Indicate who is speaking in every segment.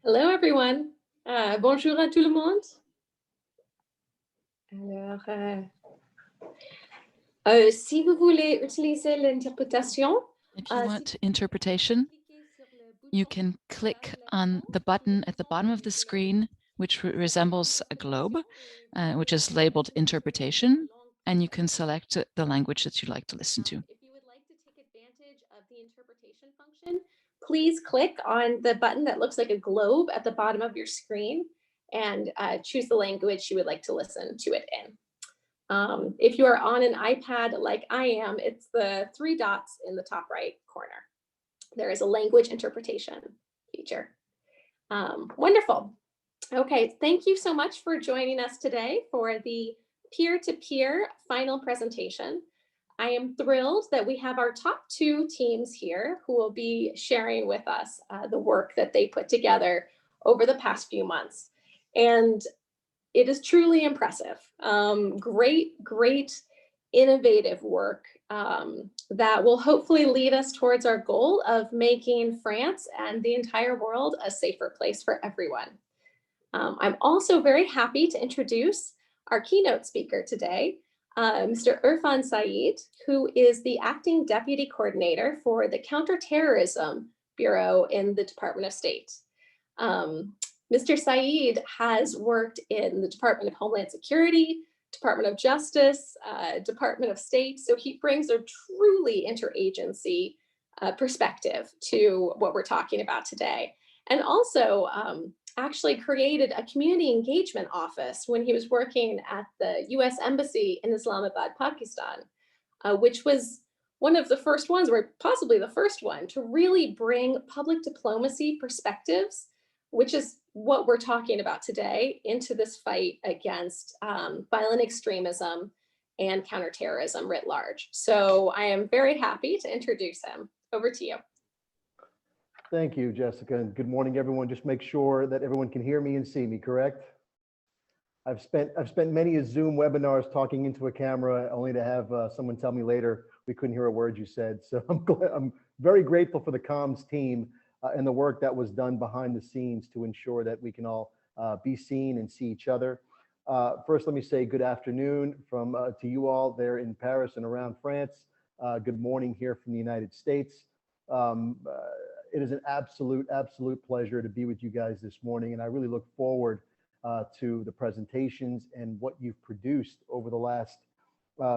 Speaker 1: Hello everyone. Bonjour à tout le monde. Alors, si vous voulez utiliser l'interprétation,
Speaker 2: If you want interpretation, you can click on the button at the bottom of the screen, which resembles a globe, which is labeled interpretation, and you can select the language that you'd like to listen to.
Speaker 1: if you would like to take advantage of the interpretation function, please click on the button that looks like a globe at the bottom of your screen and choose the language you would like to listen to it in. If you are on an iPad like I am, it's the three dots in the top right corner. There is a language interpretation feature. Wonderful. Okay, thank you so much for joining us today for the peer-to-peer final presentation. I am thrilled that we have our top two teams here who will be sharing with us the work that they put together over the past few months. And it is truly impressive. Great, innovative work that will hopefully lead us towards our goal of making France and the entire world a safer place for everyone. I'm also very happy to introduce our keynote speaker today, Mr. Irfan Saeed, who is the acting deputy coordinator for the Counterterrorism Bureau in the Department of State. Mr. Saeed has worked in the Department of Homeland Security, Department of Justice, Department of State, so he brings a truly interagency perspective to what we're talking about today. And also actually created a community engagement office when he was working at the US Embassy in Islamabad, Pakistan, which was one of the first ones, or possibly the first one, to really bring public diplomacy perspectives, which is what we're talking about today, into this fight against violent extremism and counterterrorism writ large. So I am very happy to introduce him. Over to you.
Speaker 3: Thank you, Jessica, and good morning, everyone. Just make sure that everyone can hear me and see me, correct? I've spent many a Zoom webinars talking into a camera only to have someone tell me later we couldn't hear a word you said. So I'm very grateful for the comms team and the work that was done behind the scenes to ensure that we can all be seen and see each other. First, let me say good afternoon to you all there in Paris and around France. Good morning here from the United States. It is an absolute pleasure to be with you guys this morning, and I really look forward to the presentations and what you've produced over the last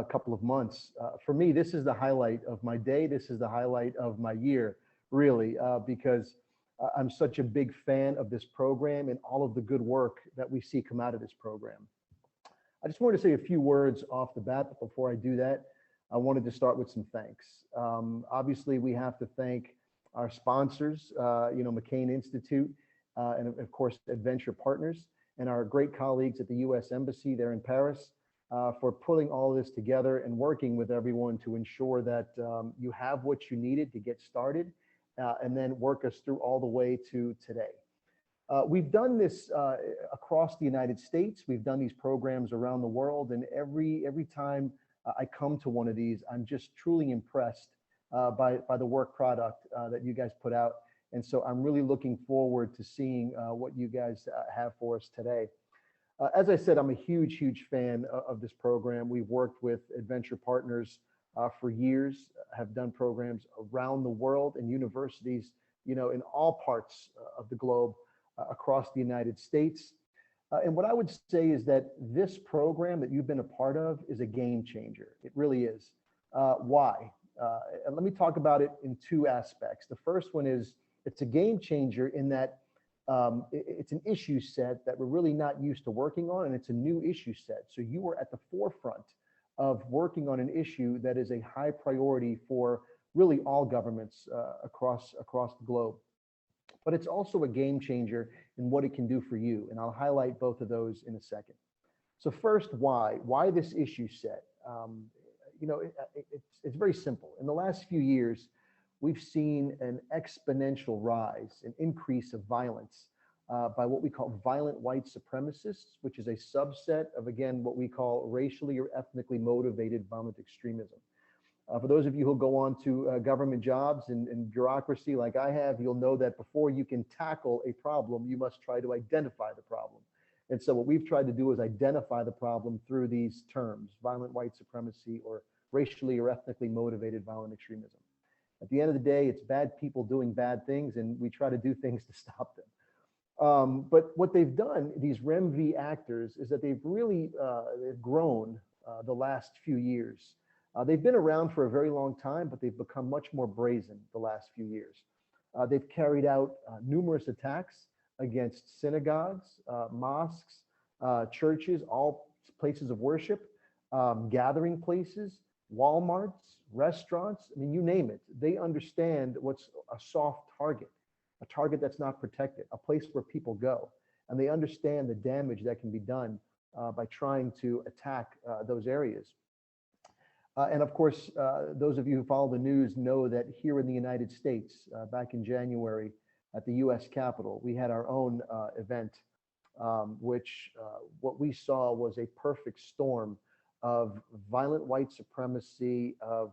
Speaker 3: couple of months. For me, this is the highlight of my day. This is the highlight of my year, really, because I'm such a big fan of this program and all of the good work that we see come out of this program. I just wanted to say a few words off the bat, but before I do that, I wanted to start with some thanks. Obviously, we have to thank our sponsors, McCain Institute, and of course, Adventure Partners, and our great colleagues at the US Embassy there in Paris for pulling all of this together and working with everyone to ensure that you have what you needed to get started and then work us through all the way to today. We've done this across the United States. We've done these programs around the world, and every time I come to one of these, I'm just truly impressed by the work product that you guys put out. And so I'm really looking forward to seeing what you guys have for us today. As I said, I'm a huge fan of this program. We've worked with Adventure Partners for years, have done programs around the world and universities, in all parts of the globe across the United States. And what I would say is that this program that you've been a part of is a game changer. It really is. Why? And let me talk about it in two aspects. The first one is it's a game changer in that it's an issue set that we're really not used to working on, and it's a new issue set. So you are at the forefront of working on an issue that is a high priority for really all governments across the globe. But it's also a game changer in what it can do for you, and I'll highlight both of those in a second. So first, why? Why this issue set? It's very simple. In the last few years, we've seen an exponential rise, an increase of violence by what we call violent white supremacists, which is a subset of, again, what we call racially or ethnically motivated violent extremism. For those of you who go on to government jobs and bureaucracy like I have, you'll know that before you can tackle a problem, you must try to identify the problem. And so what we've tried to do is identify the problem through these terms: violent white supremacy, or racially or ethnically motivated violent extremism. At the end of the day, it's bad people doing bad things, and we try to do things to stop them. But what they've done, these REMV actors, is that they've really they've grown the last few years. They've been around for a very long time, but they've become much more brazen the last few years. They've carried out numerous attacks against synagogues, mosques, churches, all places of worship, gathering places, Walmarts, restaurants. I mean, you name it. They understand what's a soft target, a target that's not protected, a place where people go. And they understand the damage that can be done by trying to attack those areas. And of course, those of you who follow the news know that here in the United States, back in January at the US Capitol, we had our own event, which what we saw was a perfect storm of violent white supremacy, of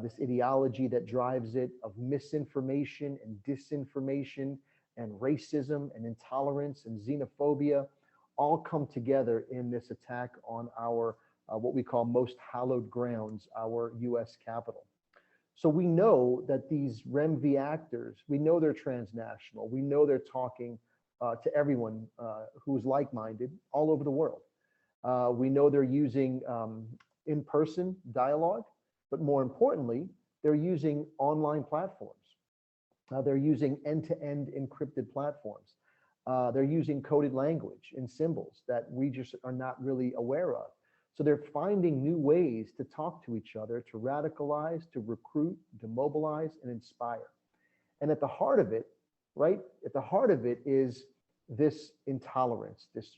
Speaker 3: this ideology that drives it, of misinformation and disinformation and racism and intolerance and xenophobia, all come together in this attack on our what we call most hallowed grounds, our US Capitol. So we know that these REMV actors, we know they're transnational. We know they're talking to everyone who's like-minded all over the world. We know they're using in-person dialogue, but more importantly, they're using online platforms. They're using end-to-end encrypted platforms. They're using coded language and symbols that we just are not really aware of. So they're finding new ways to talk to each other, to radicalize, to recruit, to mobilize, and inspire. And at the heart of it, right, at the heart of it is this intolerance, this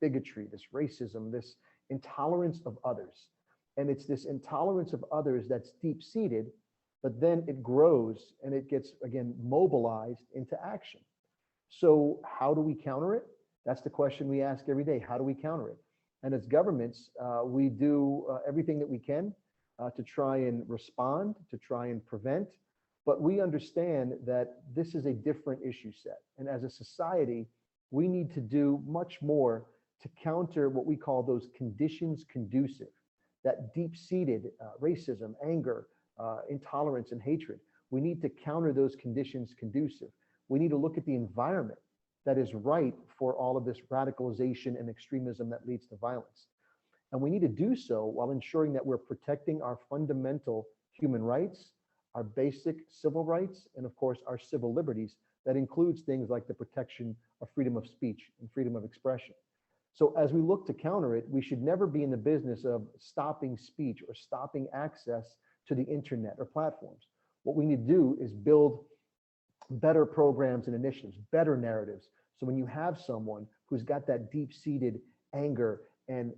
Speaker 3: bigotry, this racism, this intolerance of others. And it's this intolerance of others that's deep-seated, but then it grows and it gets, again, mobilized into action. So how do we counter it? That's the question we ask every day. How do we counter it? And as governments, we do everything that we can to try and respond, to try and prevent. But we understand that this is a different issue set. And as a society, we need to do much more to counter what we call those conditions conducive, that deep-seated racism, anger, intolerance, and hatred. We need to counter those conditions conducive. We need to look at the environment that is right for all of this radicalization and extremism that leads to violence. And we need to do so while ensuring that we're protecting our fundamental human rights, our basic civil rights, and of course, our civil liberties. That includes things like the protection of freedom of speech and freedom of expression. So as we look to counter it, we should never be in the business of stopping speech or stopping access to the internet or platforms. What we need to do is build better programs and initiatives, better narratives. So when you have someone who's got that deep-seated anger and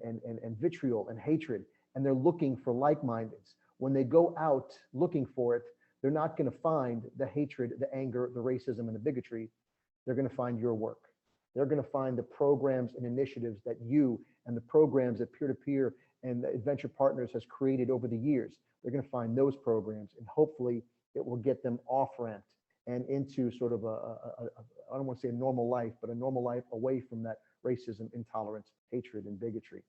Speaker 3: vitriol and hatred, and they're looking for like-mindeds, when they go out looking for it, they're not going to find the hatred, the anger, the racism, and the bigotry. They're going to find your work. They're going to find the programs and initiatives that you and the programs that peer-to-peer and Adventure Partners has created over the years. They're going to find those programs, and hopefully it will get them off-ramped and into sort of I don't want to say a normal life, but a normal life away from that racism, intolerance, hatred, and bigotry.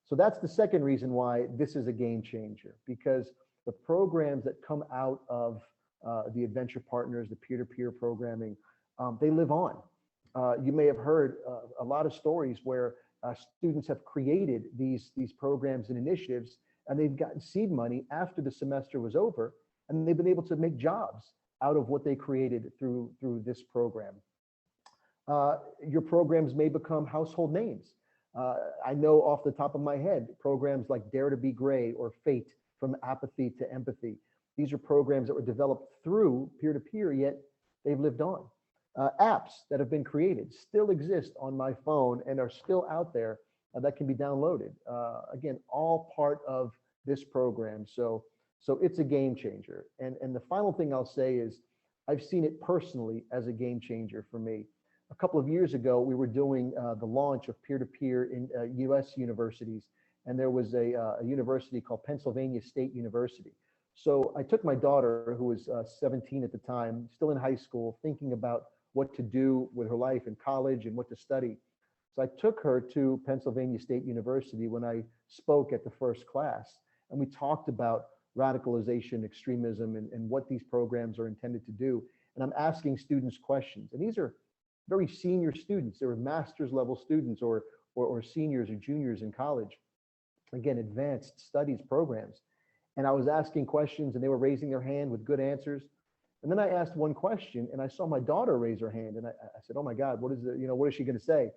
Speaker 3: So that's the second reason why this is a game changer, because the programs that come out of the Adventure Partners, the peer-to-peer programming, they live on. You may have heard a lot of stories where students have created these programs and initiatives, and they've gotten seed money after the semester was over, and they've been able to make jobs out of what they created through this program. Your programs may become household names. I know off the top of my head, programs like Dare to Be Gray or Fate, From Apathy to Empathy. These are programs that were developed through peer-to-peer, yet they've lived on. Apps that have been created still exist on my phone and are still out there that can be downloaded. Again, all part of this program. So it's a game changer. And the final thing I'll say is I've seen it personally as a game changer for me. A couple of years ago, we were doing the launch of peer-to-peer in US universities, and there was a university called Pennsylvania State University. So I took my daughter, who was 17 at the time, still in high school, thinking about what to do with her life in college and what to study. So I took her to Pennsylvania State University when I spoke at the first class, and we talked about radicalization, extremism, and what these programs are intended to do. And I'm asking students questions, and these are very senior students. They were master's level students or seniors or juniors in college. Again, advanced studies programs. And I was asking questions and they were raising their hand with good answers. And then I asked one question and I saw my daughter raise her hand and I said, oh my God, what is she going to say?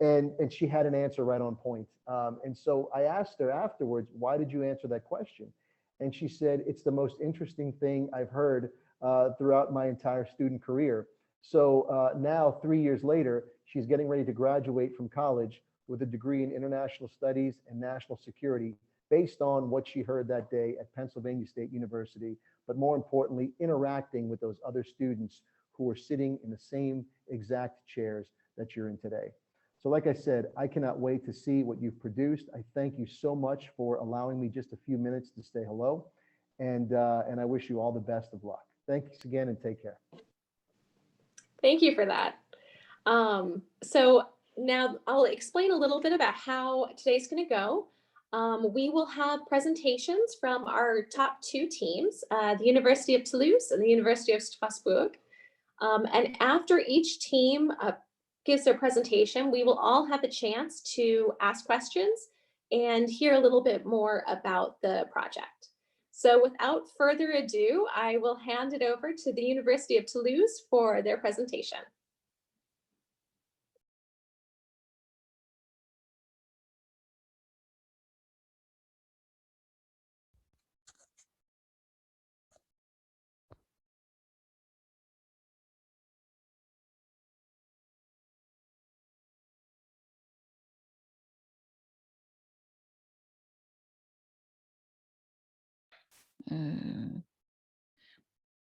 Speaker 3: And she had an answer right on point. And so I asked her afterwards, why did you answer that question? And she said, it's the most interesting thing I've heard throughout my entire student career. So now 3 years later, she's getting ready to graduate from college with a degree in international studies and national security based on what she heard that day at Pennsylvania State University, but more importantly, interacting with those other students who are sitting in the same exact chairs that you're in today. So like I said, I cannot wait to see what you've produced. I thank you so much for allowing me just a few minutes to say hello. And I wish you all the best of luck. Thanks again and take care.
Speaker 1: Thank you for that. So now I'll explain a little bit about how today's going to go. We will have presentations from our top two teams, the University of Toulouse and the University of Strasbourg. And after each team gives their presentation, we will all have a chance to ask questions and hear a little bit more about the project. So without further ado, I will hand it over to the University of Toulouse for their presentation.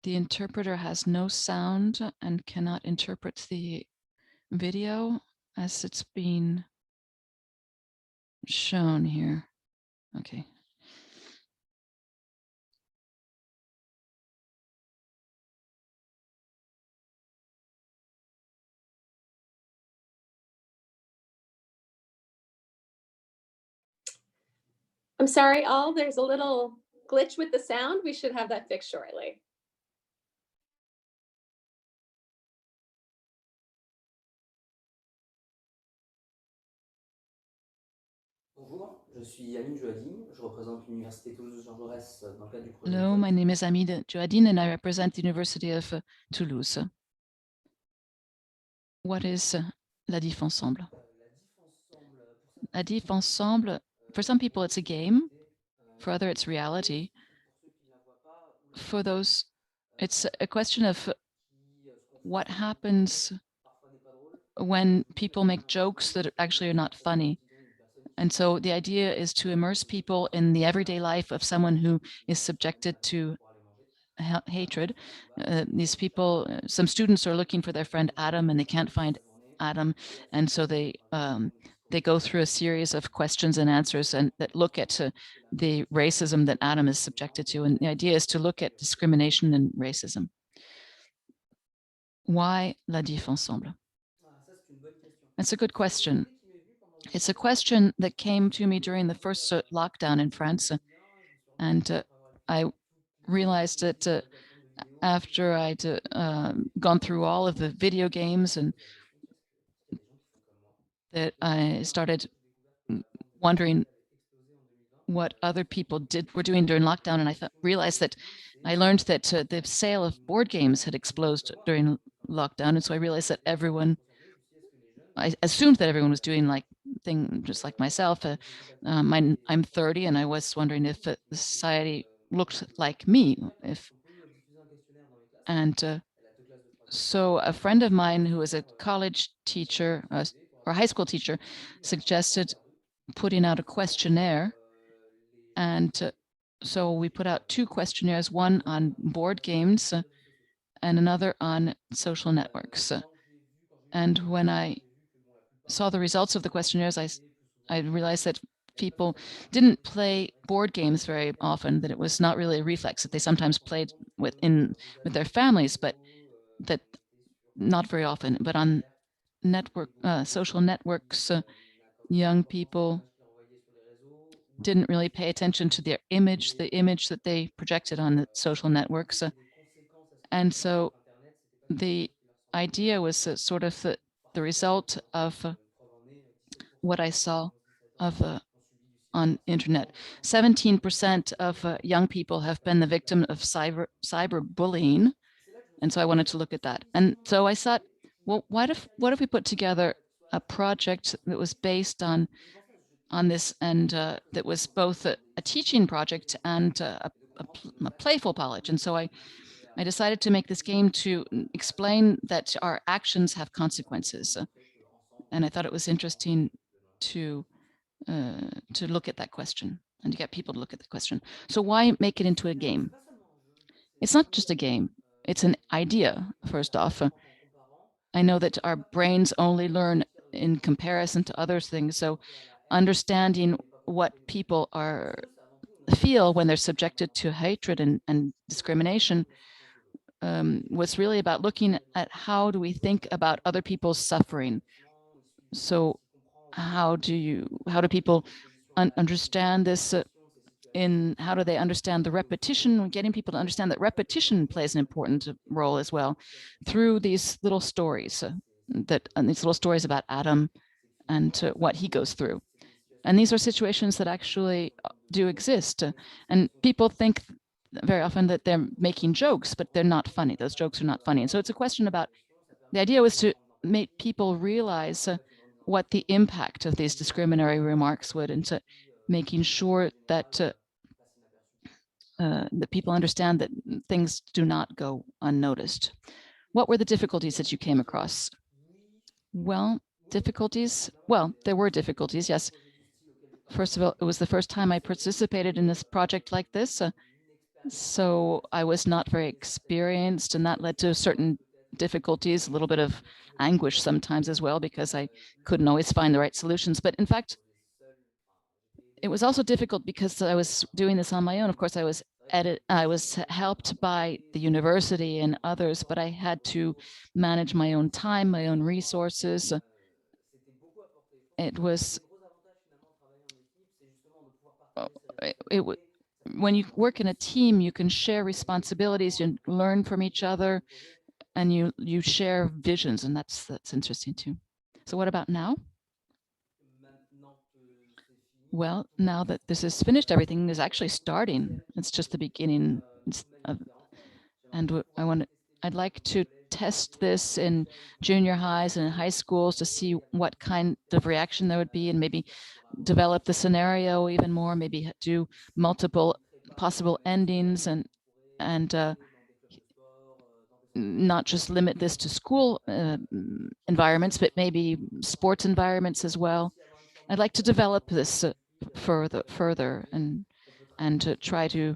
Speaker 2: The interpreter has no sound and cannot interpret the video as it's been shown here. Okay.
Speaker 1: I'm sorry, all, there's a little glitch with the sound. We should have that fixed shortly.
Speaker 4: Bonjour, je suis Amine Jouadine, je représente l'Université Toulouse-Jean Jaurès dans le cadre du projet.
Speaker 2: Hello, my name is Amine Jouadine and I represent the University of Toulouse. What is La Diff Ensemble? La Diff Ensemble, for some people it's a game, for others it's reality. For those, it's a question of what happens when people make jokes that actually are not funny. And so the idea is to immerse people in the everyday life of someone who is subjected to hatred. These people, some students are looking for their friend Adam and they can't find Adam. And so they go through a series of questions and answers and that look at the racism that Adam is subjected to. And the idea is to look at discrimination and racism. Why La Diff Ensemble? That's a good question. It's a question that came to me during the first lockdown in France. And I realized that after I'd gone through all of the video games and that I started wondering what other people were doing during lockdown. And I realized that I learned that the sale of board games had exploded during lockdown. And so I realized that I assumed that everyone was doing just like myself. I'm 30 and I was wondering if the society looked like me. So a friend of mine who was a college teacher or high school teacher suggested putting out a questionnaire. And so we put out two questionnaires, one on board games and another on social networks. And when I saw the results of the questionnaires, I realized that people didn't play board games very often, that it was not really a reflex, that they sometimes played with their families, but that not very often. But on social networks, young people didn't really pay attention to their image, the image that they projected on the social networks. And so the idea was sort of the result of what I saw of on internet. 17% of young people have been the victim of cyberbullying. And so I wanted to look at that. And so I thought, well, what if we put together a project that was based on this, and that was both a teaching project and a playful project. And so I decided to make this game to explain that our actions have consequences. And I thought it was interesting to look at that question and to get people to look at the question. So why make it into a game? It's not just a game. It's an idea, first off. I know that our brains only learn in comparison to other things. So understanding what people feel when they're subjected to hatred and discrimination was really about looking at how do we think about other people's suffering. So how do people understand this, in how do they understand the repetition, getting people to understand that repetition plays an important role as well through these little stories, these little stories about Adam and what he goes through. And these are situations that actually do exist. And people think very often that they're making jokes, but they're not funny. Those jokes are not funny. And so it's a question about, the idea was to make people realize what the impact of these discriminatory remarks would, and to making sure that that people understand that things do not go unnoticed. What were the difficulties that you came across? Well, difficulties? Well, there were difficulties, yes. First of all, it was the first time I participated in this project like this. So I was not very experienced, and that led to certain difficulties, a little bit of anguish sometimes as well, because I couldn't always find the right solutions. But in fact, it was also difficult because I was doing this on my own. Of course, I was helped by the university and others, but I had to manage my own time, my own resources. It was when you work in a team, you can share responsibilities, you learn from each other, and you share visions, and that's interesting too. So what about now? Well, now that this is finished, everything is actually starting. It's just the beginning. And I'd like to test this in junior highs and high schools to see what kind of reaction there would be, and maybe develop the scenario even more, maybe do multiple possible endings, and not just limit this to school environments, but maybe sports environments as well. I'd like to develop this further and to try to.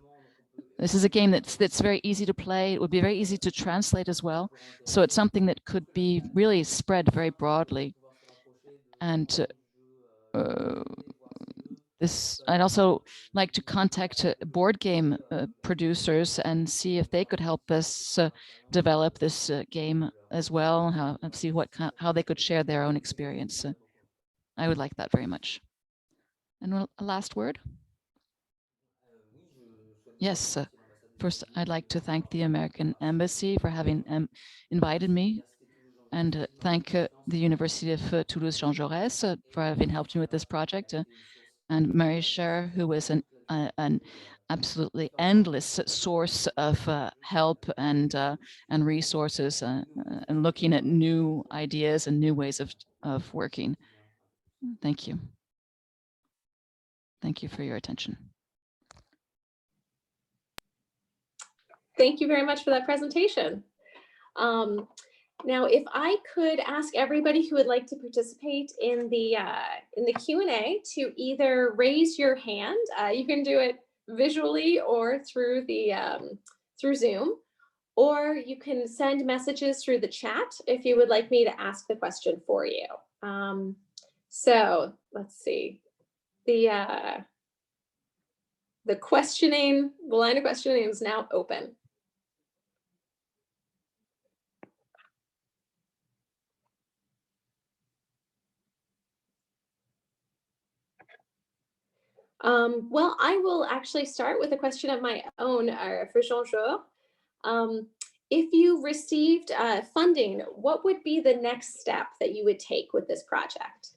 Speaker 2: This is a game that's very easy to play. It would be very easy to translate as well. So it's something that could be really spread very broadly. And I'd also like to contact board game producers and see if they could help us develop this game as well, and see how they could share their own experience. I would like that very much. And a last word? Yes. First, I'd like to thank the American Embassy for having invited me, and thank the University of Toulouse Jean Jaurès for having helped me with this project, and Mary Scher, who was an absolutely endless source of help and resources, and looking at new ideas and new ways of working. Thank you. Thank you for your attention.
Speaker 1: Thank you very much for that presentation. Now, if I could ask everybody who would like to participate in the Q&A to either raise your hand, you can do it visually or through through Zoom, or you can send messages through the chat if you would like me to ask the question for you. So let's see. The questioning, the line of questioning is now open. Well, I will actually start with a question of my own for Jean-Jean. If you received funding, what would be the next step that you would take with this project?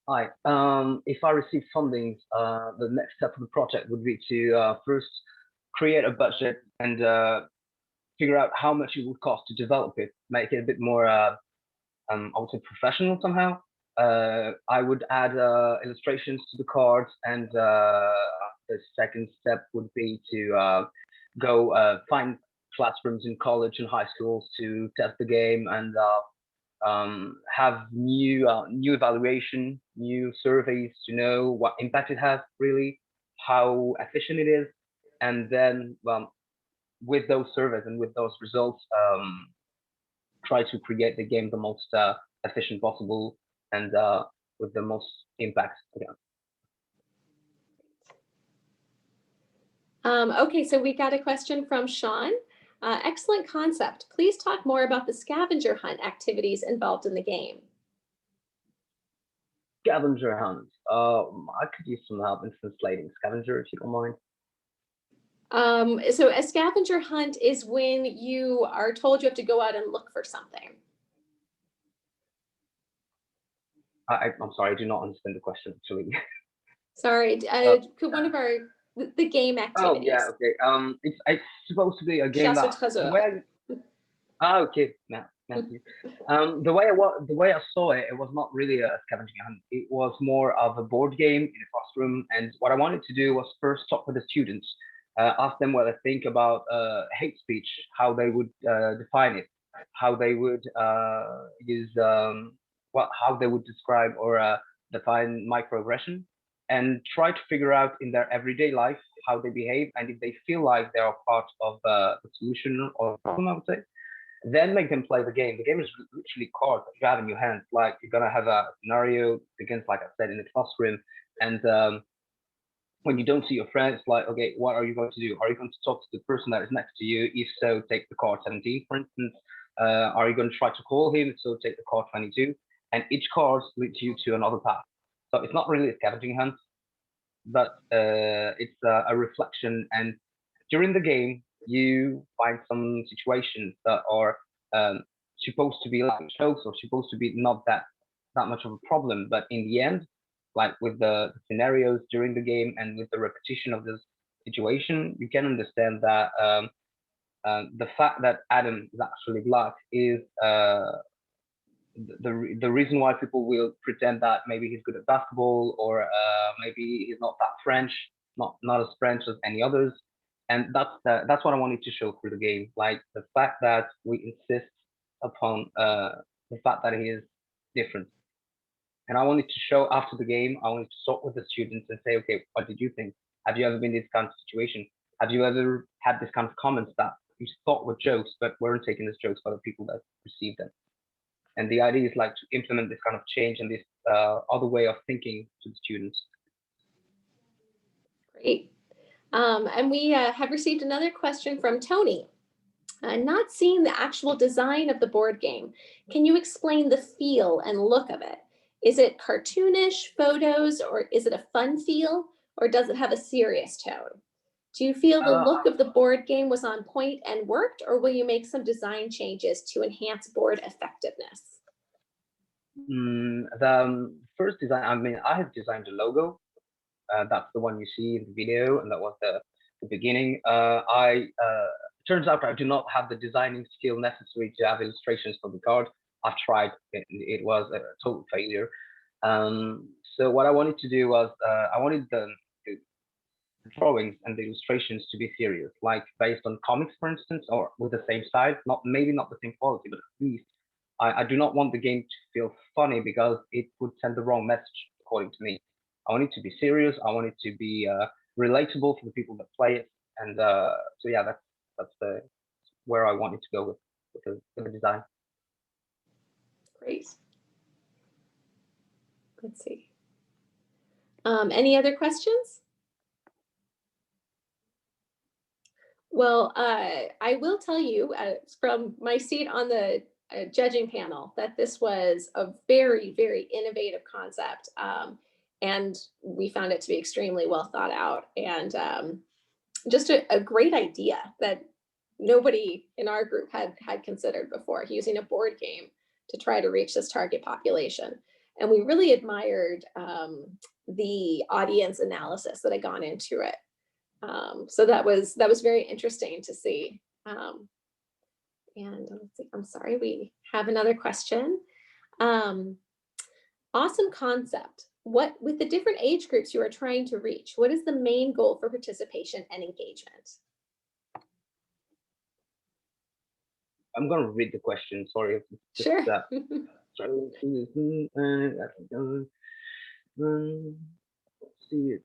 Speaker 5: Hi. If I receive funding, the next step of the project would be to first create a budget and figure out how much it would cost to develop it, make it a bit more, I would say, professional somehow. I would add illustrations to the cards, and the second step would be to go find classrooms in college and high schools to test the game and have new evaluation, new surveys to know what impact it has, really, how efficient it is, and then with those surveys and with those results, try to create the game the most efficient possible and with the most impact.
Speaker 1: Okay, so we got a question from Sean. Excellent concept. Please talk more about the scavenger hunt activities involved in the game.
Speaker 5: Scavenger hunt. I could use some help in translating scavenger, if you don't mind.
Speaker 1: So a scavenger hunt is when you are told you have to go out and look for something.
Speaker 5: I'm sorry, I do not understand the question, actually.
Speaker 1: Sorry, could one of the game activities.
Speaker 5: Oh, yeah, okay. It's supposed to be a game
Speaker 1: Chasse au
Speaker 5: that...
Speaker 1: trésor.
Speaker 5: Okay, yeah, thank you. The way I saw it, it was not really a scavenging hunt. It was more of a board game in a classroom. And what I wanted to do was first talk with the students, ask them what they think about hate speech, how they would define it, how they would use how they would describe or define microaggression, and try to figure out in their everyday life how they behave, and if they feel like they are part of the solution or the problem, I would say. Then make them play the game. The game is literally cards that you have in your hands. Like, you're gonna have a scenario against, like I said, in the classroom, and when you don't see your friends, like, okay, what are you going to do? Are you going to talk to the person that is next to you? If so, take the card 17, for instance. Are you going to try to call him? If so, take the card 22. And each card leads you to another path. So it's not really a scavenging hunt, but it's a reflection. And during the game, you find some situations that are supposed to be like jokes or supposed to be not that much of a problem, but in the end, like with the scenarios during the game and with the repetition of this situation, you can understand that the fact that Adam is actually black is the reason why people will pretend that maybe he's good at basketball, or maybe he's not that French, not as French as any others. And that's what I wanted to show through the game, like the fact that we insist upon the fact that he is different. And I wanted to show after the game, I wanted to talk with the students and say, okay, what did you think? Have you ever been in this kind of situation? Have you ever had this kind of comments that you thought were jokes, but weren't taken as jokes by the people that received them? And the idea is like to implement this kind of change and this other way of thinking to the students.
Speaker 1: Great. And we have received another question from Tony. Not seeing the actual design of the board game, can you explain the feel and look of it? Is it cartoonish photos, or is it a fun feel, or does it have a serious tone? Do you feel the look of the board game was on point and worked, or will you make some design changes to enhance board effectiveness?
Speaker 5: The first design, I mean, I have designed the logo. That's the one you see in the video, and that was the beginning. Turns out I do not have the designing skill necessary to have illustrations for the card. I've tried, it was a total failure. So what I wanted to do was, I wanted the drawings and the illustrations to be serious, like based on comics, for instance, or with the same style, maybe not the same quality, but at least I do not want the game to feel funny, because it would send the wrong message, according to me. I want it to be serious. I want it to be relatable for the people that play it. And so yeah, that's where I wanted to go with the design.
Speaker 1: Great. Let's see. Any other questions? Well, I will tell you from my seat on the judging panel that this was a very, very innovative concept. And we found it to be extremely well thought out and just a great idea that nobody in our group had considered before, using a board game to try to reach this target population. And we really admired the audience analysis that had gone into it. So that was very interesting to see. And let's see, I'm sorry, we have another question. Awesome concept. What, with the different age groups you are trying to reach, what is the main goal for participation and engagement?
Speaker 5: I'm going to read the question. Sorry.
Speaker 1: Sure.
Speaker 5: Let's see it.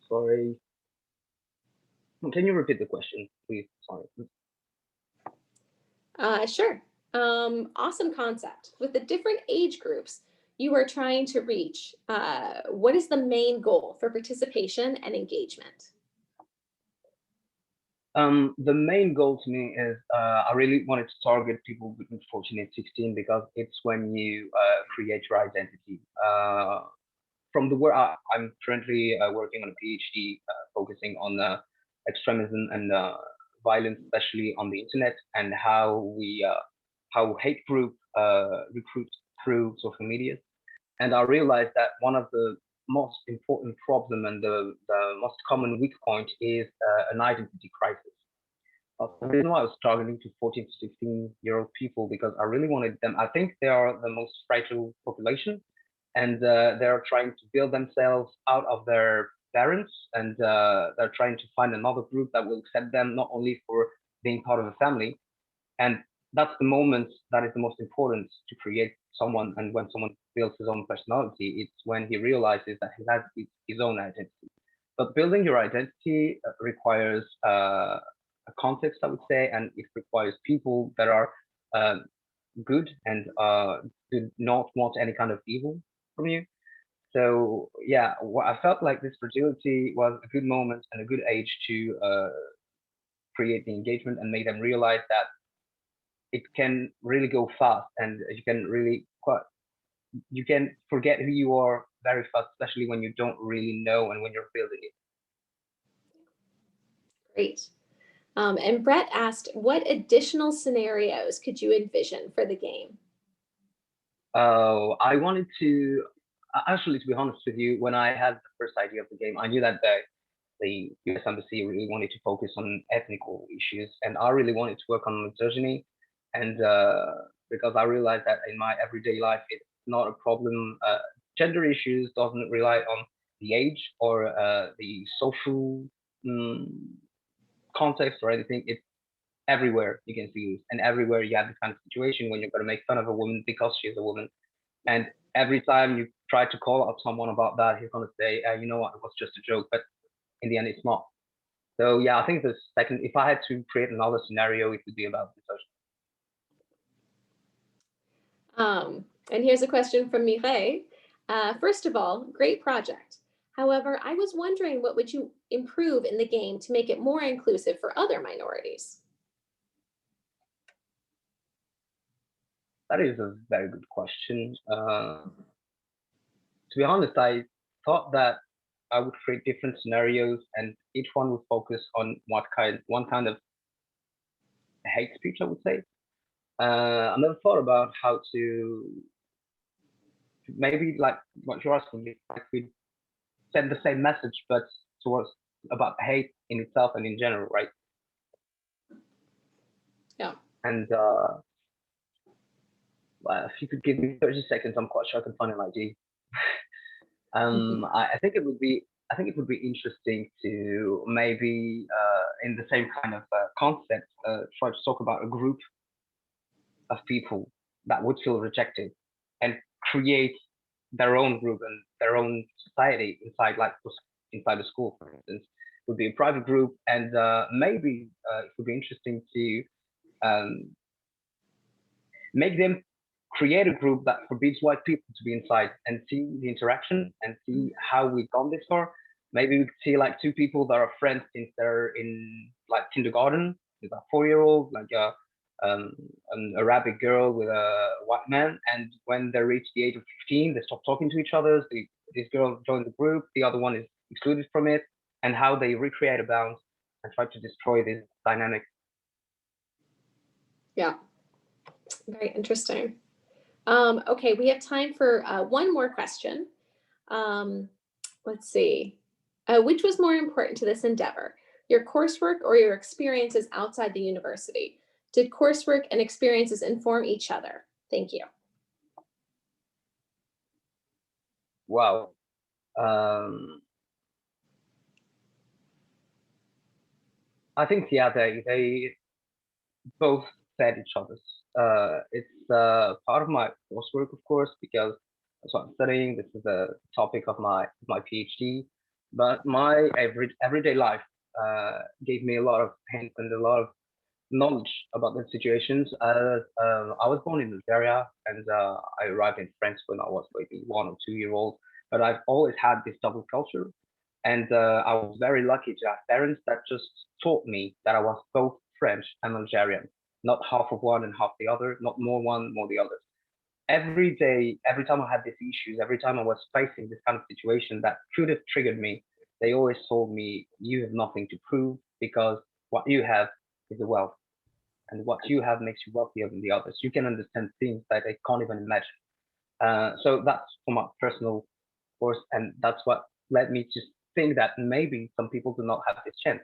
Speaker 5: Sorry. Can you repeat the question, please? Sorry.
Speaker 1: Sure. Awesome concept. With the different age groups you are trying to reach, what is the main goal for participation and engagement?
Speaker 5: The main goal to me is I really wanted to target people between 14 and 16 because it's when you create your identity. From the work, I'm currently working on a PhD focusing on extremism and violence, especially on the internet, and how hate group recruit through social media. And I realized that one of the most important problem and the most common weak point is an identity crisis. The reason why I was targeting to 14 to 16-year-old people because I really wanted them. I think they are the most fragile population, and they're trying to build themselves out of their parents, and they're trying to find another group that will accept them not only for being part of a family. And that's the moment that is the most important to create someone. And when someone builds his own personality, it's when he realizes that he has his own identity. But building your identity requires a context, I would say, and it requires people that are good and do not want any kind of evil from you. So yeah, I felt like this fragility was a good moment and a good age to create the engagement and make them realize that it can really go fast, and you can forget who you are very fast, especially when you don't really know and when you're building it.
Speaker 1: Great. And Brett asked, what additional scenarios could you envision for the game?
Speaker 5: I wanted to, actually, to be honest with you, when I had the first idea of the game, I knew that the US Embassy really wanted to focus on ethnical issues, and I really wanted to work on misogyny. And because I realized that in my everyday life, it's not a problem. Gender issues doesn't rely on the age or the social context or anything. It's everywhere you can see this, and everywhere you have this kind of situation when you're going to make fun of a woman because she's a woman. And every time you try to call out someone about that, he's going to say, you know what, it was just a joke, but in the end, it's not. So yeah, I think the second, if I had to create another scenario, it would be about misogyny.
Speaker 1: And here's a question from Mireille. First of all, great project. However, I was wondering, what would you improve in the game to make it more inclusive for other minorities?
Speaker 5: That is a very good question. To be honest, I thought that I would create different scenarios, and each one would focus on one kind of hate speech, I would say. I never thought about how to maybe like what you're asking me, like we send the same message, but towards about hate in itself and in general, right?
Speaker 1: Yeah.
Speaker 5: And if you could give me 30 seconds, I'm quite sure I can find an idea. I think it would be interesting to maybe in the same kind of concept try to talk about a group of people that would feel rejected and create their own group and their own society inside the school, for instance. It would be a private group, and maybe it would be interesting to make them create a group that forbids white people to be inside and see the interaction and see how we've gone this far. Maybe we could see like two people that are friends since they're in like kindergarten, with a 4-year-old, like an Arabic girl with a white man, and when they reach the age of 15, they stop talking to each other. This girl joins the group, the other one is excluded from it, and how they recreate a bound and try to destroy this dynamic.
Speaker 1: Yeah, very interesting. Okay, we have time for one more question. Let's see. Which was more important to this endeavor, your coursework or your experiences outside the university? Did coursework and experiences inform each other? Thank you.
Speaker 5: Wow. I think, yeah, they both fed each other's. It's part of my coursework, of course, because that's what I'm studying. This is the topic of my PhD. But my everyday life gave me a lot of hints and a lot of knowledge about the situations. I was born in Algeria, and I arrived in France when I was maybe 1 or 2 years old. But I've always had this double culture, and I was very lucky to have parents that just taught me that I was both French and Algerian, not half of one and half the other, not more one, more the other. Every day, every time I had these issues, every time I was facing this kind of situation that could have triggered me, they always told me, you have nothing to prove because what you have is a wealth. And what you have makes you wealthier than the others. You can understand things that I can't even imagine. So that's for my personal course, and that's what led me to think that maybe some people do not have this chance.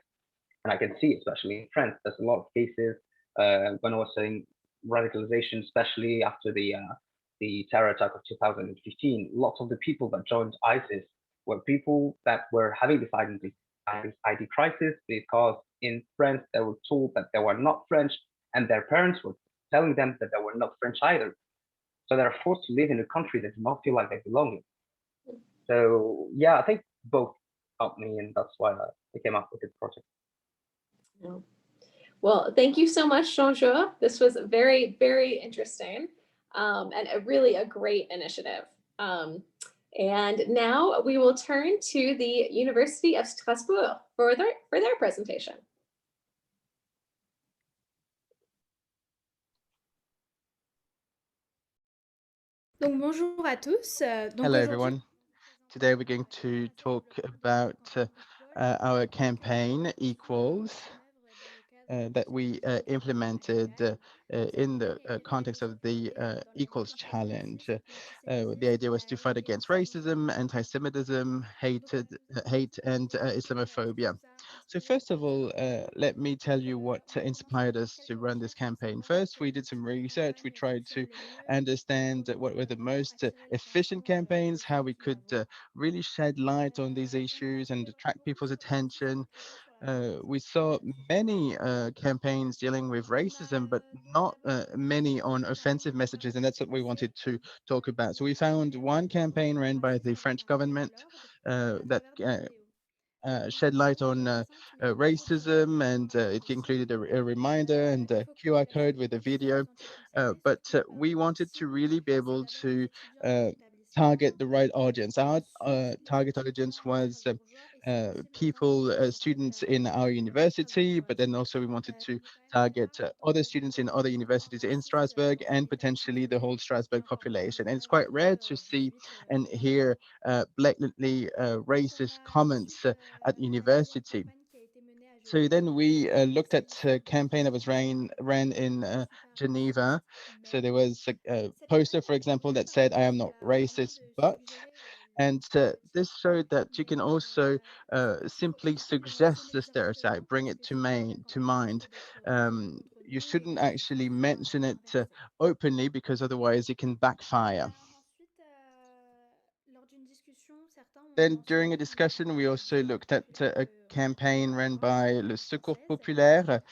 Speaker 5: And I can see, especially in France, there's a lot of cases when I was saying radicalization, especially after the terror attack of 2015. Lots of the people that joined ISIS were people that were having this ID crisis because in France they were told that they were not French, and their parents were telling them that they were not French either. So they're forced to live in a country that do not feel like they belong in. So yeah, I think both helped me, and that's why I came up with this project.
Speaker 1: Yeah. Well, thank you so much, Jean-Jour. This was very, very interesting and a great initiative. And now we will turn to the University of Strasbourg for their presentation.
Speaker 6: Donc bonjour à tous.
Speaker 7: Hello everyone. Today we're going to talk about our campaign Equals that we implemented in the context of the Equals Challenge. The idea was to fight against racism, anti-Semitism, hate and Islamophobia. So first of all, let me tell you what inspired us to run this campaign. First, we did some research. We tried to understand what were the most efficient campaigns, how we could really shed light on these issues and attract people's attention. We saw many campaigns dealing with racism, but not many on offensive messages, and that's what we wanted to talk about. So we found one campaign ran by the French government that shed light on racism, and it included a reminder and a QR code with a video. But we wanted to really be able to target the right audience. Our target audience was people, students in our university, but then also we wanted to target other students in other universities in Strasbourg and potentially the whole Strasbourg population. And it's quite rare to see and hear blatantly racist comments at university. So then we looked at a campaign that was ran in Geneva. So there was a poster, for example, that said, "I am not racist, but," and this showed that you can also simply suggest the stereotype, bring it to mind. You shouldn't actually mention it openly because otherwise it can backfire. Then during a discussion, we also looked at a campaign run by Le Secours Populaire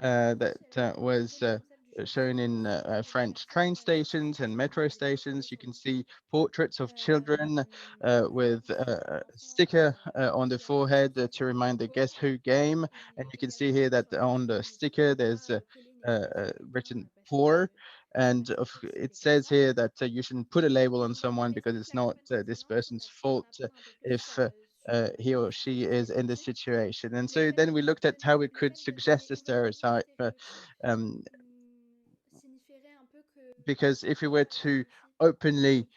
Speaker 7: that was shown in French train stations and metro stations. You can see portraits of children with a sticker on the forehead to remind the Guess Who game. And you can see here that on the sticker, there's written poor. And it says here that you shouldn't put a label on someone because it's not this person's fault if he or she is in this situation. And so then we looked at how we could suggest a stereotype. Um, because if we were to openly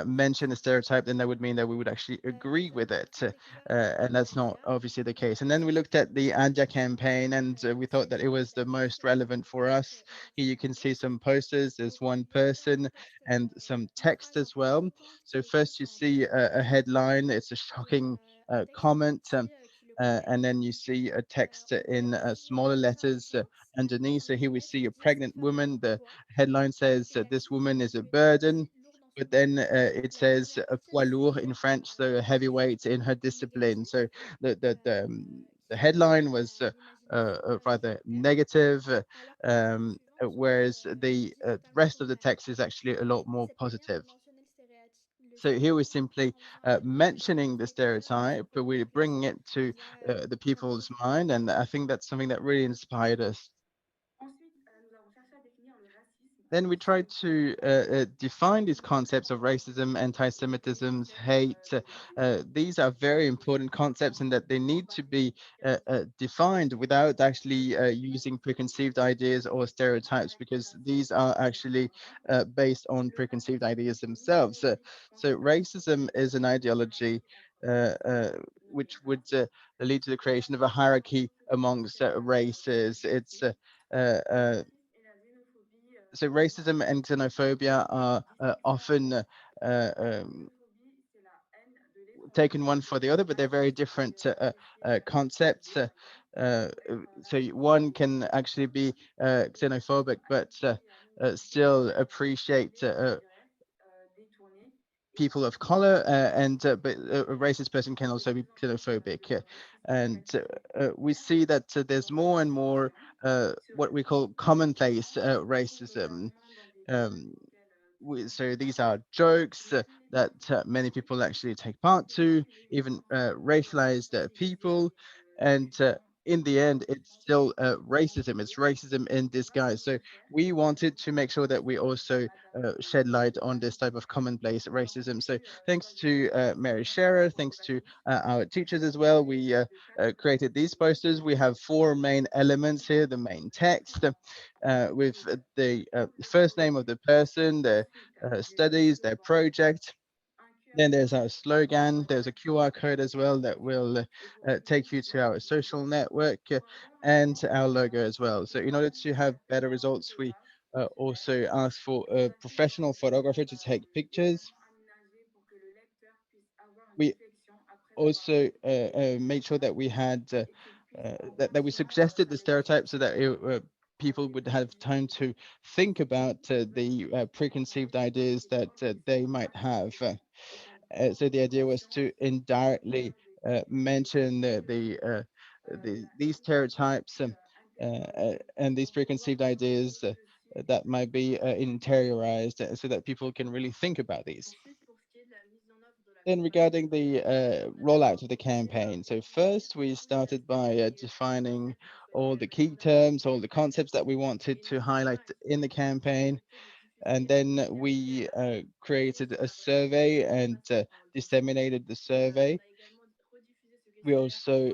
Speaker 7: mention a stereotype, then that would mean that we would actually agree with it. And that's not obviously the case. And then we looked at the ADIA campaign, and we thought that it was the most relevant for us. Here you can see some posters. There's one person and some text as well. So first you see a headline. It's a shocking comment. And then you see a text in smaller letters underneath. So here we see a pregnant woman. The headline says this woman is a burden, but then it says a poids lourd in French, so a heavyweight in her discipline. So the headline was rather negative, whereas the rest of the text is actually a lot more positive. So here we're simply mentioning the stereotype, but we're bringing it to the people's mind, and I think that's something that really inspired us. Then we tried to define these concepts of racism, anti-Semitism, hate. These are very important concepts, and that they need to be defined without actually using preconceived ideas or stereotypes, because these are actually based on preconceived ideas themselves. So racism is an ideology which would lead to the creation of a hierarchy amongst races. It's so racism and xenophobia are often taken one for the other, but they're very different concepts. So one can actually be xenophobic, but still appreciate people of color, and but a racist person can also be xenophobic. And we see that there's more and more what we call commonplace racism. Um, so these are jokes that many people actually take part to, even racialized people, and in the end, it's still racism. It's racism in disguise. So we wanted to make sure that we also shed light on this type of commonplace racism. So thanks to Mary Scherer, thanks to our teachers as well, we created these posters. We have four main elements here: the main text, with the first name of the person, their studies, their project. Then there's our slogan. There's a QR code as well that will take you to our social network, and our logo as well. So in order to have better results, we also ask for a professional photographer to take pictures. We also made sure that we had that we suggested the stereotypes so that people would have time to think about the preconceived ideas that they might have. So the idea was to indirectly mention these stereotypes, and these preconceived ideas that might be interiorized, so that people can really think about these. Then regarding the rollout of the campaign, so first we started by defining all the key terms, all the concepts that we wanted to highlight in the campaign. And then we created a survey and disseminated the survey. We also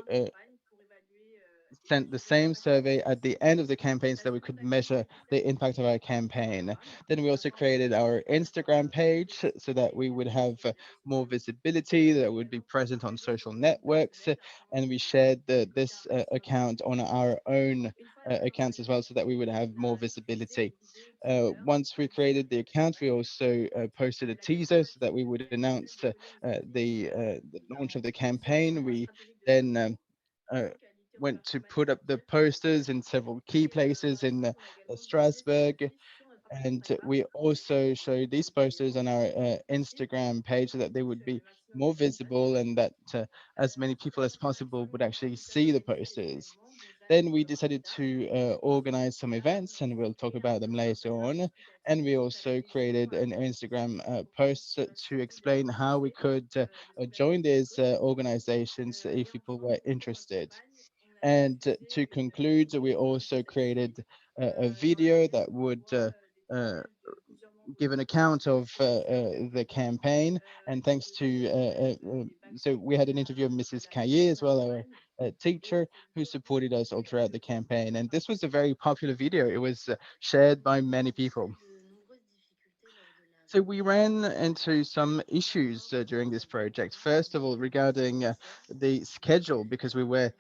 Speaker 7: sent the same survey at the end of the campaign so that we could measure the impact of our campaign. Then we also created our Instagram page so that we would have more visibility, that would be present on social networks, and we shared this account on our own accounts as well so that we would have more visibility. Once we created the account, we also posted a teaser so that we would announce the launch of the campaign. We then uh, went to put up the posters in several key places in Strasbourg. And we also showed these posters on our Instagram page so that they would be more visible, and that as many people as possible would actually see the posters. Then we decided to organize some events, and we'll talk about them later on. And we also created an Instagram post to explain how we could join these organizations if people were interested. And to conclude, we also created a video that would give an account of the campaign. And thanks to, so we had an interview of Mrs. Caillé as well, our teacher, who supported us all throughout the campaign. And this was a very popular video. It was shared by many people. So we ran into some issues during this project. First of all, regarding the schedule, because we were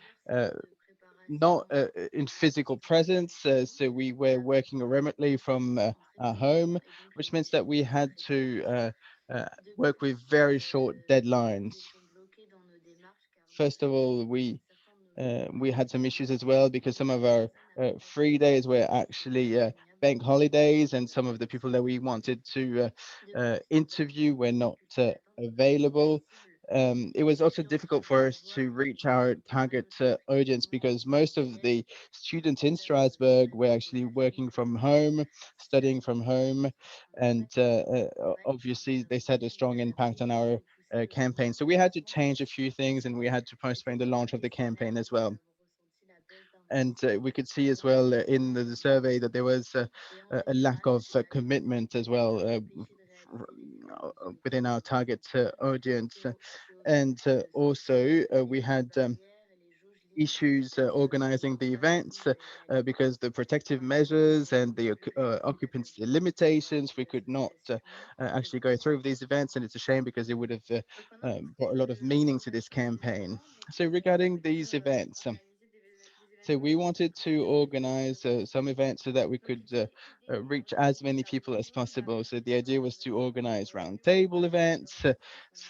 Speaker 7: not in physical presence, so we were working remotely from our home, which means that we had to work with very short deadlines. First of all, we had some issues as well because some of our free days were actually bank holidays, and some of the people that we wanted to interview were not available. It was also difficult for us to reach our target audience because most of the students in Strasbourg were actually working from home, studying from home, and obviously this had a strong impact on our campaign. So we had to change a few things, and we had to postpone the launch of the campaign as well. And we could see as well in the survey that there was a lack of commitment as well within our target audience. And also we had issues organizing the events because the protective measures and the occupancy limitations, we could not actually go through with these events, and it's a shame because it would have brought a lot of meaning to this campaign. So regarding these events, so we wanted to organize some events so that we could reach as many people as possible. So the idea was to organize roundtable events so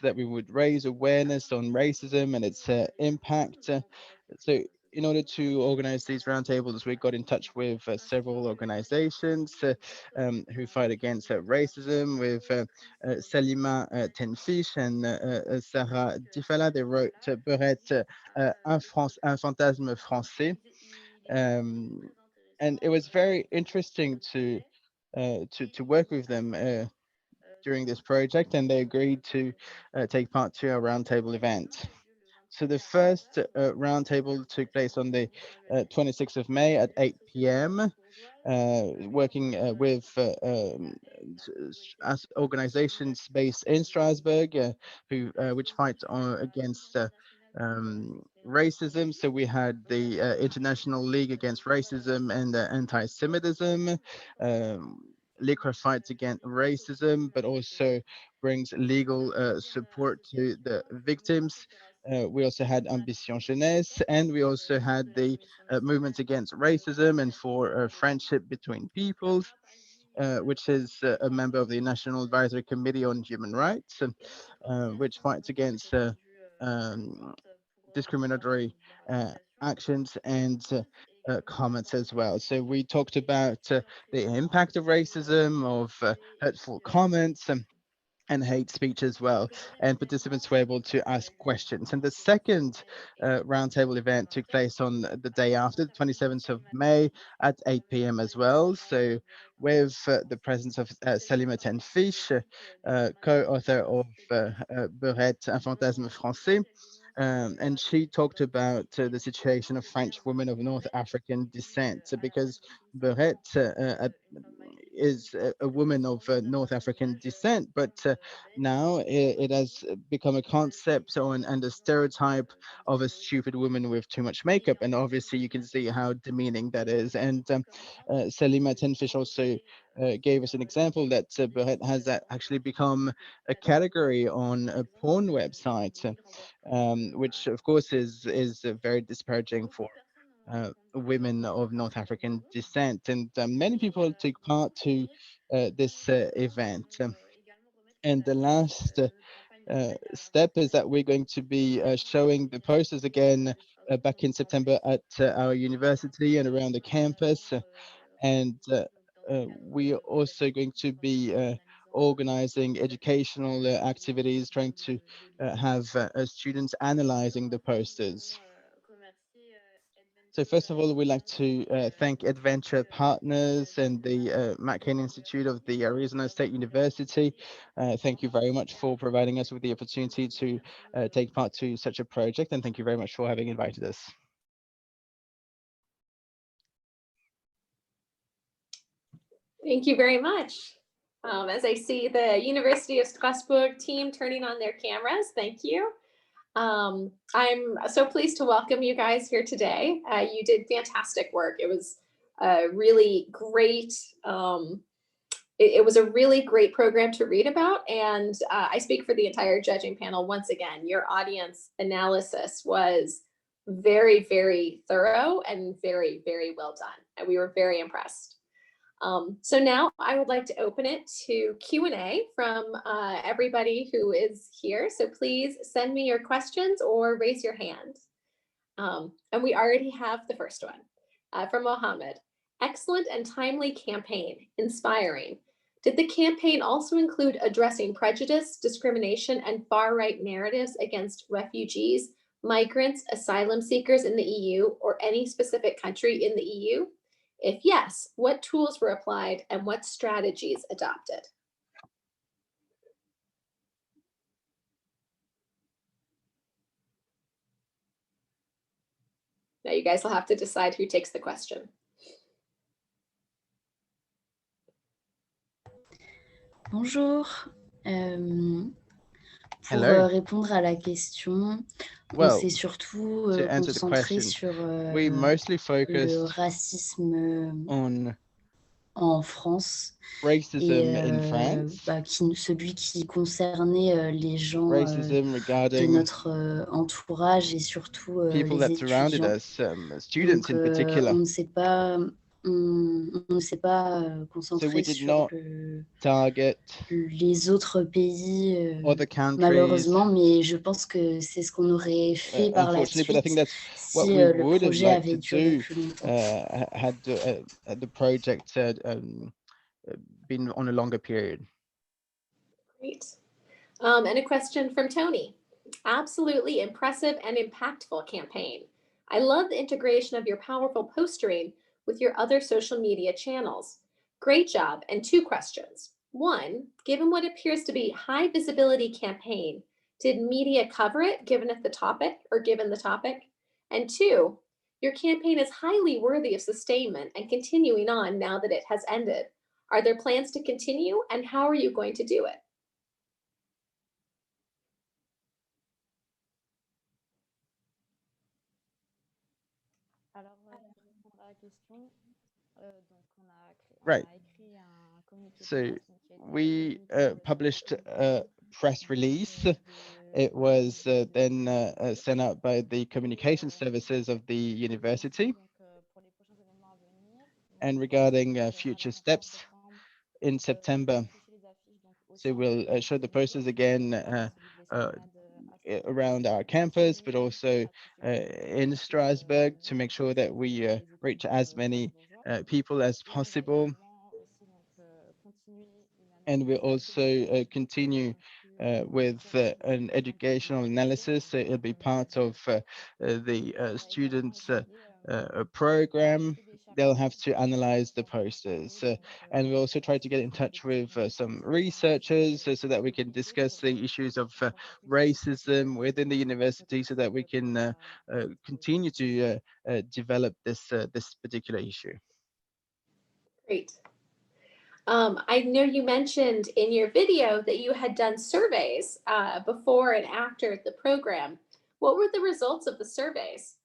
Speaker 7: that we would raise awareness on racism and its impact. So in order to organize these roundtables, we got in touch with several organizations who fight against racism, with Salima Tenfish and Sarah Difala. They wrote Beurette, un fantasme français. And it was very interesting to work with them during this project, and they agreed to take part to our roundtable event. So the first roundtable took place on the 26th of May at 8 p.m., working with as organizations based in Strasbourg who which fight against racism. So we had the International League Against Racism and Anti-Semitism. LICRA fights against racism, but also brings legal support to the victims. We also had Ambition Jeunesse, and we also had the movement against racism and for friendship between peoples, which is a member of the National Advisory Committee on Human Rights, which fights against um, discriminatory actions and comments as well. So we talked about the impact of racism, of hurtful comments, and hate speech as well. And participants were able to ask questions. And the second roundtable event took place on the day after, the 27th of May at 8 p.m. as well. So with the presence of Salima Tenfish, co-author of Beurette, un fantasme français. And she talked about the situation of French women of North African descent, because Beurette is a woman of North African descent, but now it has become a concept and a stereotype of a stupid woman with too much makeup. And obviously you can see how demeaning that is. And Salima Tenfish also gave us an example that Beurette has actually become a category on a porn website, which of course is very disparaging for women of North African descent. And many people take part to this event. And the last step is that we're going to be showing the posters again back in September at our university and around the campus. And we are also going to be organizing educational activities, trying to have students analyzing the posters. So first of all, we'd like to thank Adventure Partners and the McCain Institute of the Arizona State University. Thank you very much for providing us with the opportunity to take part to such a project, and thank you very much for having invited us.
Speaker 1: Thank you very much. As I see the University of Strasbourg team turning on their cameras, thank you. I'm so pleased to welcome you guys here today. You did fantastic work. It was really great. It was a really great program to read about. And I speak for the entire judging panel once again. Your audience analysis was very, very thorough and very, very well done. And we were very impressed. So now I would like to open it to Q&A from everybody who is here. So please send me your questions or raise your hand. And we already have the first one from Mohammed. Excellent and timely campaign, inspiring. Did the campaign also include addressing prejudice, discrimination, and far-right narratives against refugees, migrants, asylum seekers in the EU, or any specific country in the EU? If yes, what tools were applied and what strategies adopted? Now you guys will have to decide who takes the question.
Speaker 8: Bonjour. Pour
Speaker 7: Hello.
Speaker 8: répondre à la question, on
Speaker 7: Well,
Speaker 8: s'est surtout
Speaker 7: to answer the
Speaker 8: concentré
Speaker 7: question,
Speaker 8: sur
Speaker 7: we mostly
Speaker 8: le
Speaker 7: focused
Speaker 8: racisme
Speaker 7: on
Speaker 8: en France et
Speaker 7: racism in France,
Speaker 8: celui qui concernait les gens
Speaker 7: racism
Speaker 8: de
Speaker 7: regarding
Speaker 8: notre entourage et surtout
Speaker 7: people
Speaker 8: les
Speaker 7: that surrounded
Speaker 8: étudiants.
Speaker 7: us, students
Speaker 8: Donc
Speaker 7: in particular.
Speaker 8: on ne s'est pas
Speaker 7: So
Speaker 8: concentré
Speaker 7: we did
Speaker 8: sur
Speaker 7: not target
Speaker 8: les autres pays,
Speaker 7: other countries,
Speaker 8: malheureusement, mais je pense que c'est ce qu'on aurait fait par la
Speaker 7: unfortunately, but I think
Speaker 8: suite
Speaker 7: that's what
Speaker 8: si
Speaker 7: we
Speaker 8: le
Speaker 7: would have
Speaker 8: projet
Speaker 7: liked
Speaker 8: avait
Speaker 7: to
Speaker 8: duré
Speaker 7: do
Speaker 8: plus longtemps.
Speaker 7: had the project been on a longer period.
Speaker 1: Great. And a question from Tony. Absolutely impressive and impactful campaign. I love the integration of your powerful postering with your other social media channels. Great job. And two questions. One, given what appears to be high visibility campaign, did media cover it given the topic? And two, your campaign is highly worthy of sustainment and continuing on now that it has ended. Are there plans to continue and how are you going to do it?
Speaker 7: Right. So we published a press release. It was then sent out by the communication services of the university. And regarding future steps in September, so we'll show the posters again around our campus, but also in Strasbourg to make sure that we reach as many people as possible. And we'll also continue with an educational analysis. So it'll be part of the students' program. They'll have to analyze the posters. And we'll also try to get in touch with some researchers so that we can discuss the issues of racism within the university so that we can continue to develop this particular issue.
Speaker 1: Great. I know you mentioned in your video that you had done surveys before and after the program. What were the results of the surveys?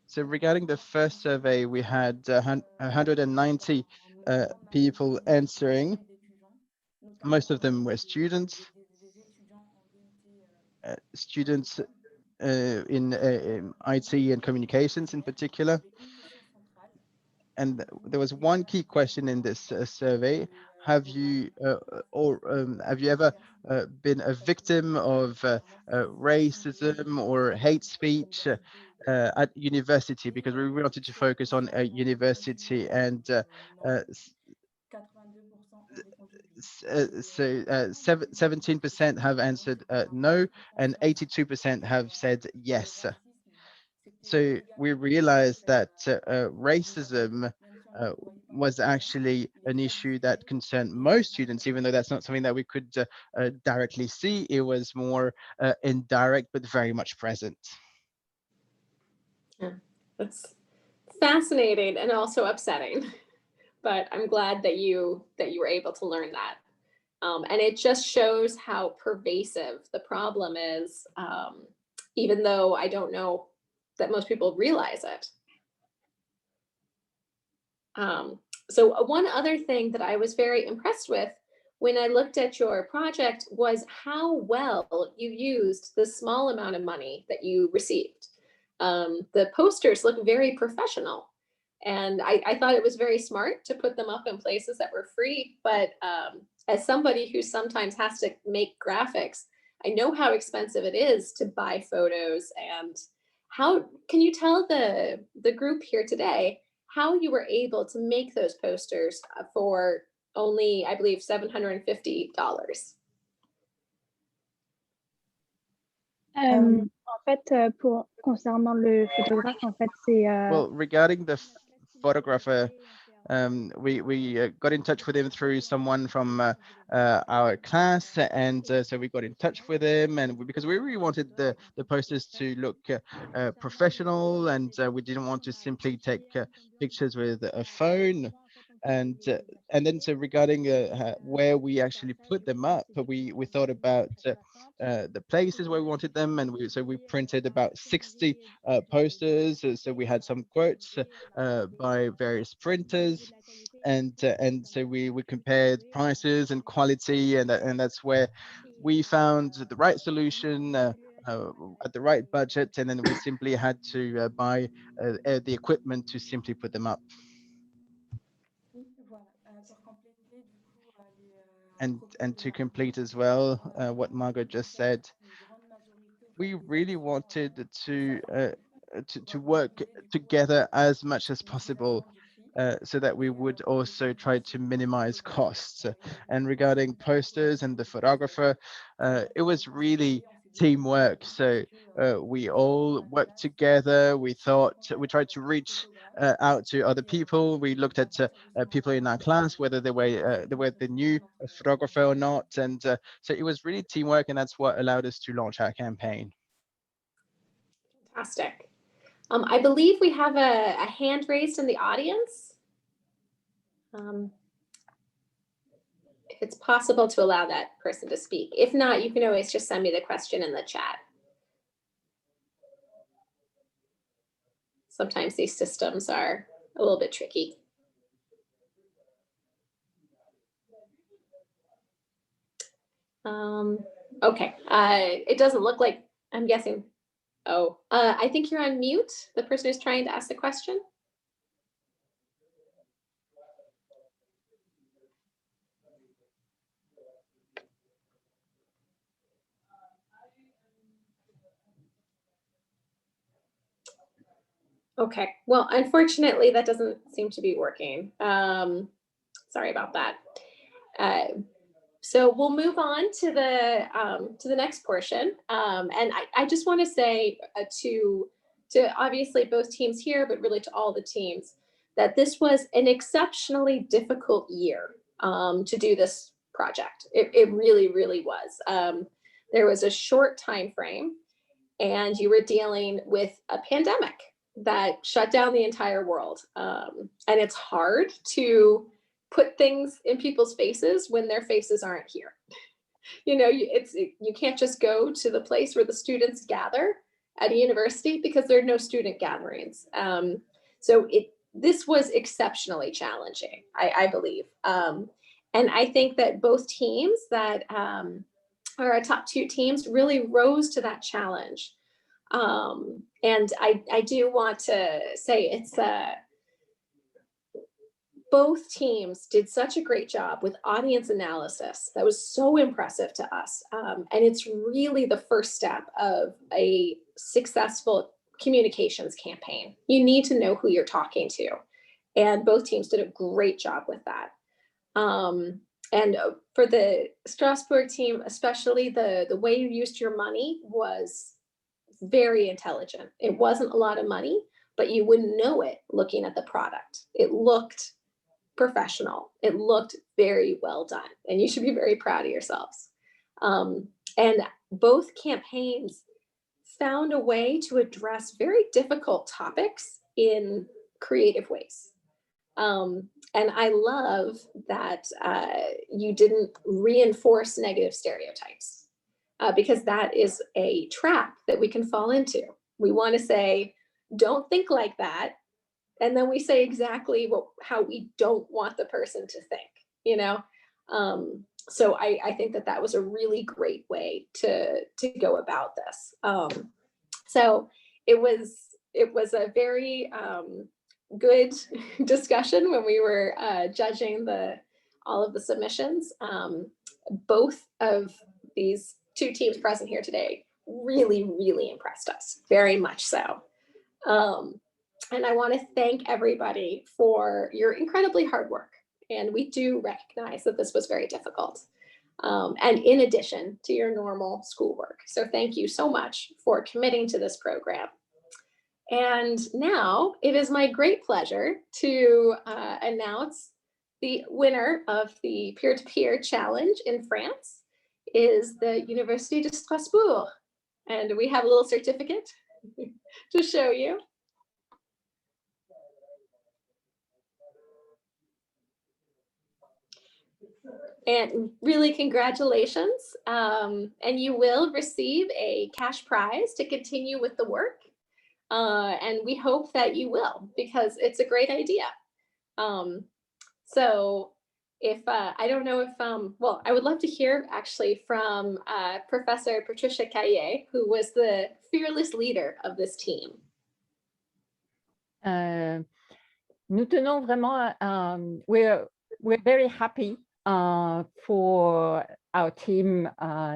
Speaker 7: So regarding the first survey, we had 190 people answering. Most of them were students in IT and communications in particular. And there was one key question in this survey. Have you ever been a victim of racism or hate speech at university? Because we wanted to focus on a university, and so 17% have answered no, and 82% have said yes. So we realized that racism was actually an issue that concerned most students, even though that's not something that we could directly see. It was more indirect, but very much present.
Speaker 1: Yeah, that's fascinating and also upsetting, but I'm glad that you were able to learn that. And it just shows how pervasive the problem is, even though I don't know that most people realize it. So one other thing that I was very impressed with when I looked at your project was how well you used the small amount of money that you received. The posters look very professional. And I thought it was very smart to put them up in places that were free. But as somebody who sometimes has to make graphics, I know how expensive it is to buy photos. And how can you tell the group here today how you were able to make those posters for only, I believe, $750?
Speaker 9: En fait, concernant le photographe, en fait, c'est
Speaker 7: Well, regarding the photographer, we got in touch with him through someone from our class, and so we got in touch with him, and because we really wanted the posters to look professional, and we didn't want to simply take pictures with a phone. And then so regarding where we actually put them up, we thought about the places where we wanted them, and we printed about 60 posters. So we had some quotes by various printers, and so we compared prices and quality, and that's where we found the right solution at the right budget, and then we simply had to buy the equipment to simply put them up. And to complete as well what Margot just said, we really wanted to work together as much as possible, so that we would also try to minimize costs. And regarding posters and the photographer, it was really teamwork. So we all worked together. We tried to reach out to other people. We looked at people in our class, whether they were the new photographer or not. And so it was really teamwork, and that's what allowed us to launch our campaign.
Speaker 1: Fantastic. I believe we have a hand raised in the audience. If it's possible to allow that person to speak. If not, you can always just send me the question in the chat. Sometimes these systems are a little bit tricky. Okay, it doesn't look like, I'm guessing, I think you're on mute, the person who's trying to ask the question. Okay, well, unfortunately, that doesn't seem to be working. Sorry about that. So we'll move on to the next portion. And I just want to say to obviously both teams here, but really to all the teams, that this was an exceptionally difficult year to do this project. It really, really was. There was a short time frame, and you were dealing with a pandemic that shut down the entire world. And it's hard to put things in people's faces when their faces aren't here. You know, you can't just go to the place where the students gather at a university because there are no student gatherings. So this was exceptionally challenging, I believe. And I think that both teams that are our top two teams really rose to that challenge. And I do want to say it's both teams did such a great job with audience analysis. That was so impressive to us. And it's really the first step of a successful communications campaign. You need to know who you're talking to. And both teams did a great job with that. And for the Strasbourg team, especially the way you used your money was very intelligent. It wasn't a lot of money, but you wouldn't know it looking at the product. It looked professional. It looked very well done, and you should be very proud of yourselves. And both campaigns found a way to address very difficult topics in creative ways. And I love that you didn't reinforce negative stereotypes, because that is a trap that we can fall into. We want to say, don't think like that. And then we say exactly how we don't want the person to think, you know? So I think that that was a really great way to go about this. So it was a very good discussion when we were judging all of the submissions. Both of these two teams present here today really, really impressed us, very much so. And I want to thank everybody for your incredibly hard work. And we do recognize that this was very difficult. And in addition to your normal schoolwork. So thank you so much for committing to this program. And now it is my great pleasure to announce the winner of the peer-to-peer challenge in France is the Université de Strasbourg. And we have a little certificate to show you. And really, congratulations. And you will receive a cash prize to continue with the work. And we hope that you will, because it's a great idea. So if, I don't know if, well, I would love to hear actually from Professor Patricia Caillet, who was the fearless leader of this team.
Speaker 10: Nous tenons vraiment, we're very happy for our team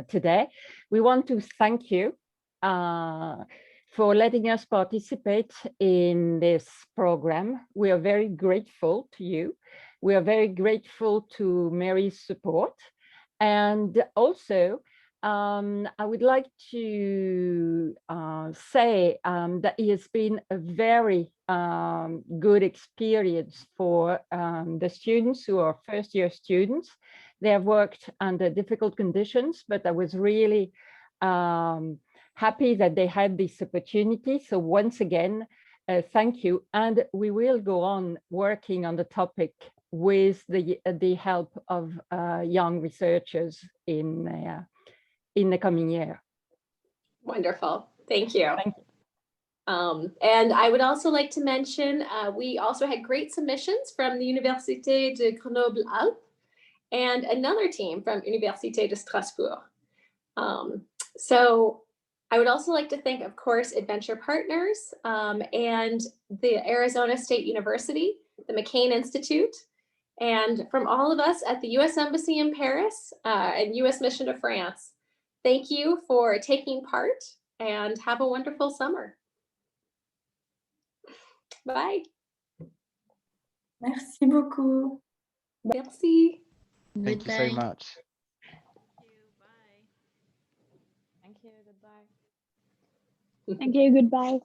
Speaker 10: today. We want to thank you for letting us participate in this program. We are very grateful to you. We are very grateful to Mary's support. And also, I would like to say that it has been a very good experience for the students who are first-year students. They have worked under difficult conditions, but I was really happy that they had this opportunity. So once again, thank you. And we will go on working on the topic with the help of young researchers in the coming year.
Speaker 1: Wonderful. Thank you.
Speaker 10: Thank you.
Speaker 1: And I would also like to mention, we also had great submissions from the Université de Grenoble-Alpes and another team from Université de Strasbourg. So I would also like to thank, of course, Adventure Partners and the Arizona State University, the McCain Institute, and from all of us at the U.S. Embassy in Paris and U.S. Mission to France. Thank you for taking part and have a wonderful summer. Bye.
Speaker 11: Merci beaucoup.
Speaker 1: Merci.
Speaker 7: Thank you so much.
Speaker 10: Thank you. Goodbye.
Speaker 9: Thank you. Goodbye.